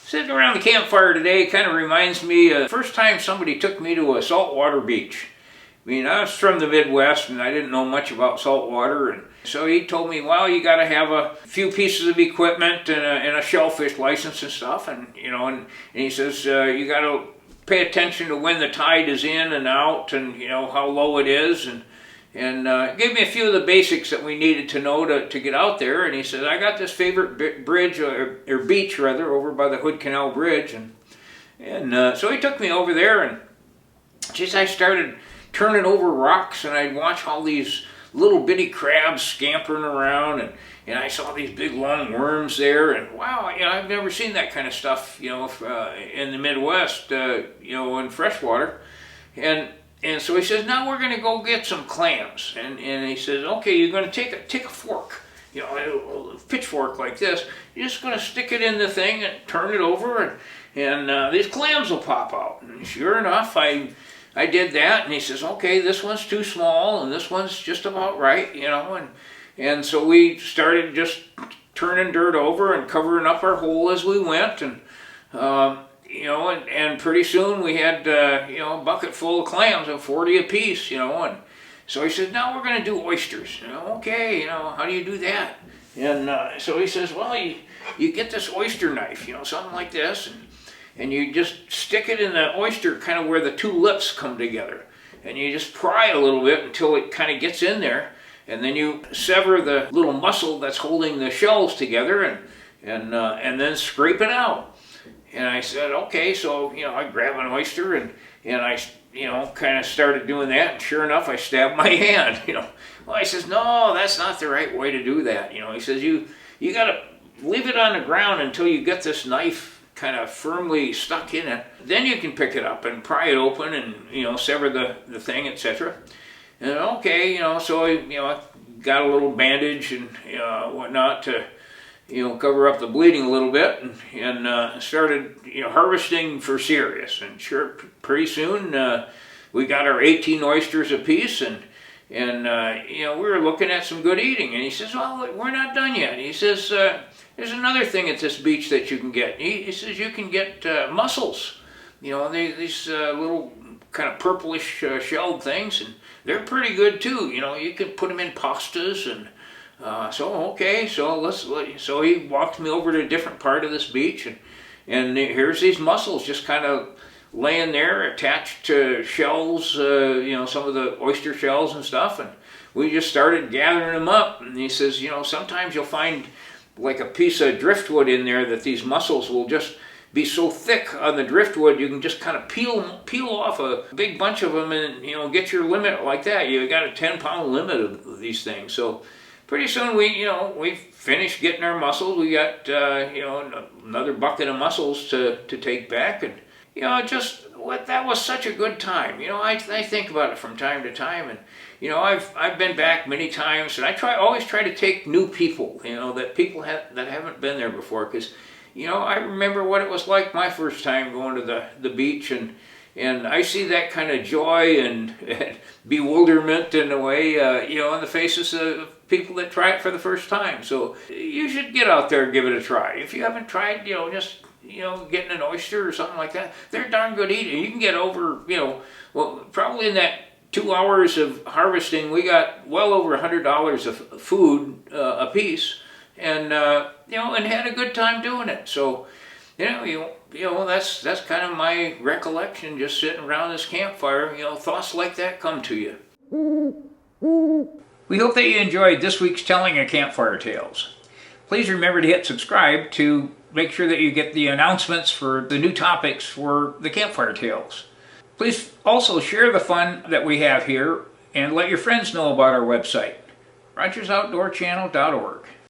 Sitting around the campfire today kind of reminds me of the first time somebody took me to a saltwater beach. I mean, I was from the Midwest and I didn't know much about saltwater, and so he told me, well, you got to have a few pieces of equipment and a shellfish license and stuff, and he says you got to pay attention to when the tide is in and out, and how low it is, and gave me a few of the basics that we needed to know to get out there. And he said, I got this favorite bridge, or beach rather, over by the Hood Canal Bridge, and so he took me over there, and just I started turning over rocks, and I'd watch all these little bitty crabs scampering around, and I saw these big long worms there, and wow, I've never seen that kind of stuff, in the Midwest, in freshwater, and so he says, now we're going to go get some clams, and he says, okay, you're going to take a fork, a pitchfork like this, you're just going to stick it in the thing and turn it over, and these clams will pop out. And sure enough, I did that, and he says, okay, this one's too small, and this one's just about right, and so we started just turning dirt over and covering up our hole as we went, and and pretty soon we had a bucket full of clams, of 40 apiece, and so he said, now we're going to do oysters. Okay, how do you do that? And so he says, well, you get this oyster knife, something like this, and you just stick it in the oyster kind of where the two lips come together, and you just pry a little bit until it kind of gets in there, and then you sever the little muscle that's holding the shells together, and then scrape it out. And I said, okay, so I grab an oyster, and I kind of started doing that, and sure enough, I stabbed my hand. Well, I says, no, that's not the right way to do that. He says, you got to leave it on the ground until you get this knife kind of firmly stuck in it. Then you can pick it up and pry it open and sever the thing, etc. And okay, so I got a little bandage and whatnot to cover up the bleeding a little bit, and started harvesting for serious. And sure, pretty soon we got our 18 oysters apiece, and we were looking at some good eating. And he says, well, we're not done yet. He says, there's another thing at this beach that you can get. He says you can get mussels. These little kind of purplish shelled things, and they're pretty good too. You can put them in pastas, and so okay, so he walked me over to a different part of this beach, and here's these mussels just kind of laying there attached to shells, some of the oyster shells and stuff, and we just started gathering them up. And he says, sometimes you'll find like a piece of driftwood in there that these mussels will just be so thick on the driftwood you can just kind of peel off a big bunch of them, and get your limit like that. You got a 10-pound limit of these things. So pretty soon we finished getting our mussels. We got another bucket of mussels to take back, and that was such a good time. I think about it from time to time, and I've been back many times, and I always try to take new people, that people that haven't been there before, because I remember what it was like my first time going to the beach, and I see that kind of joy and bewilderment in a way, on the faces of people that try it for the first time. So you should get out there and give it a try. If you haven't tried, just getting an oyster or something like that, they're darn good eating. You can get over, probably in that 2 hours of harvesting, we got well over $100 of food a piece, and and had a good time doing it. So that's kind of my recollection, just sitting around this campfire. Thoughts like that come to you. We hope that you enjoyed this week's telling of Campfire Tales. Please remember to hit subscribe to make sure that you get the announcements for the new topics for the Campfire Tales. Please also share the fun that we have here, and let your friends know about our website, RogersOutdoorChannel.org.